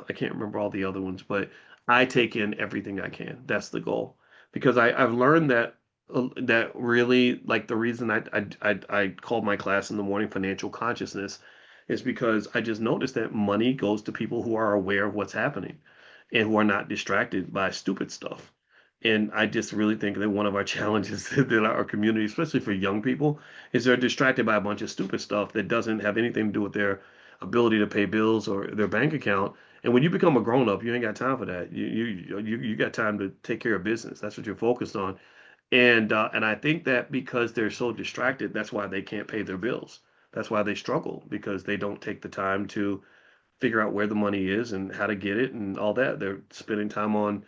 I can't remember all the other ones, but I take in everything I can. That's the goal. Because I've learned that that really like the reason I called my class in the morning financial consciousness is because I just noticed that money goes to people who are aware of what's happening and who are not distracted by stupid stuff. And I just really think that one of our challenges that our community, especially for young people, is they're distracted by a bunch of stupid stuff that doesn't have anything to do with their ability to pay bills or their bank account. And when you become a grown up, you ain't got time for that. You got time to take care of business. That's what you're focused on. And I think that because they're so distracted, that's why they can't pay their bills. That's why they struggle because they don't take the time to figure out where the money is and how to get it and all that. They're spending time on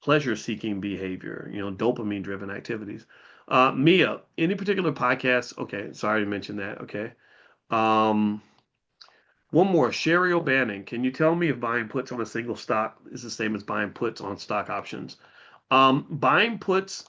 pleasure seeking behavior, dopamine driven activities. Mia, any particular podcast? Okay, sorry to mention that. Okay. Um, One more, Sherry O'Bannon. Can you tell me if buying puts on a single stock is the same as buying puts on stock options? Buying puts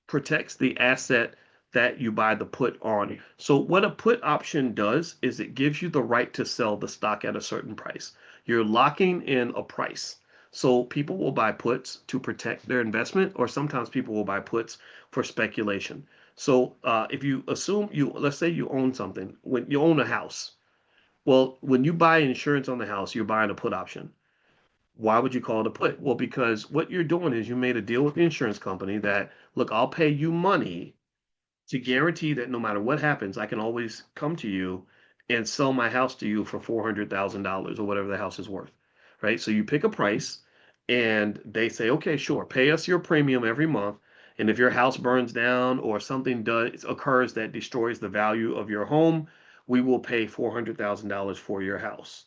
protects the asset that you buy the put on. So what a put option does is it gives you the right to sell the stock at a certain price. You're locking in a price. So people will buy puts to protect their investment, or sometimes people will buy puts for speculation. So if you assume let's say you own something, when you own a house, well, when you buy insurance on the house, you're buying a put option. Why would you call it a put? Well, because what you're doing is you made a deal with the insurance company that, look, I'll pay you money to guarantee that no matter what happens, I can always come to you and sell my house to you for $400,000 or whatever the house is worth, right? So you pick a price and they say, okay, sure, pay us your premium every month. And if your house burns down or something does occurs that destroys the value of your home, we will pay $400,000 for your house,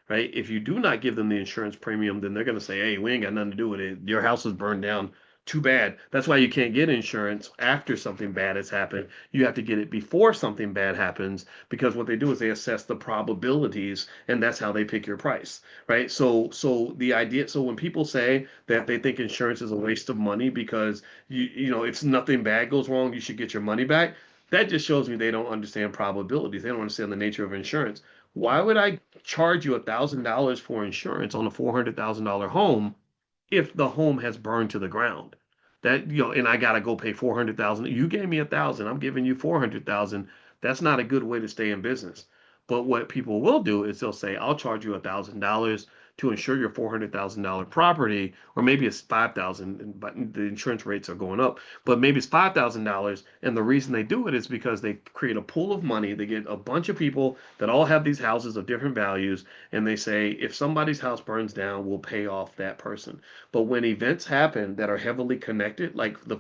right? If you do not give them the insurance premium, then they're going to say, hey, we ain't got nothing to do with it. Your house is burned down. Too bad. That's why you can't get insurance after something bad has happened. You have to get it before something bad happens because what they do is they assess the probabilities and that's how they pick your price, right? So when people say that they think insurance is a waste of money because if nothing bad goes wrong, you should get your money back. That just shows me they don't understand probabilities. They don't understand the nature of insurance. Why would I charge you $1,000 for insurance on a $400,000 home if the home has burned to the ground? And I gotta go pay 400,000. You gave me 1,000. I'm giving you 400,000. That's not a good way to stay in business. But what people will do is they'll say, I'll charge you $1,000 to insure your $400,000 property, or maybe it's 5,000, but the insurance rates are going up. But maybe it's $5,000, and the reason they do it is because they create a pool of money. They get a bunch of people that all have these houses of different values, and they say, if somebody's house burns down, we'll pay off that person. But when events happen that are heavily connected, like the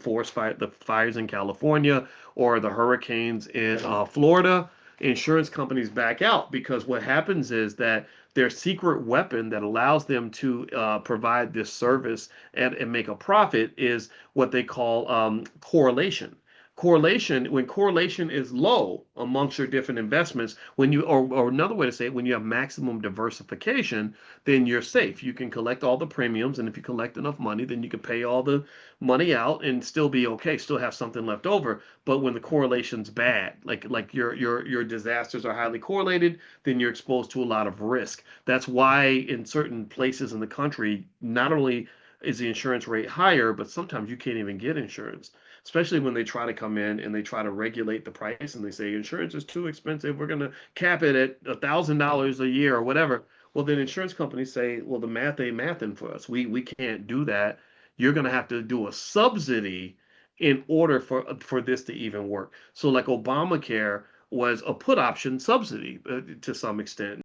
fires in California or the hurricanes in Florida, insurance companies back out because what happens is that their secret weapon that allows them to provide this service and make a profit is what they call correlation. When correlation is low amongst your different investments, or another way to say it, when you have maximum diversification, then you're safe. You can collect all the premiums, and if you collect enough money, then you can pay all the money out and still be okay, still have something left over. But when the correlation's bad, like your disasters are highly correlated, then you're exposed to a lot of risk. That's why in certain places in the country, not only is the insurance rate higher, but sometimes you can't even get insurance, especially when they try to come in and they try to regulate the price and they say insurance is too expensive. We're going to cap it at $1,000 a year or whatever. Well, then insurance companies say, well, the math ain't mathing for us. We can't do that. You're going to have to do a subsidy in order for this to even work. So like Obamacare was a put option subsidy to some extent.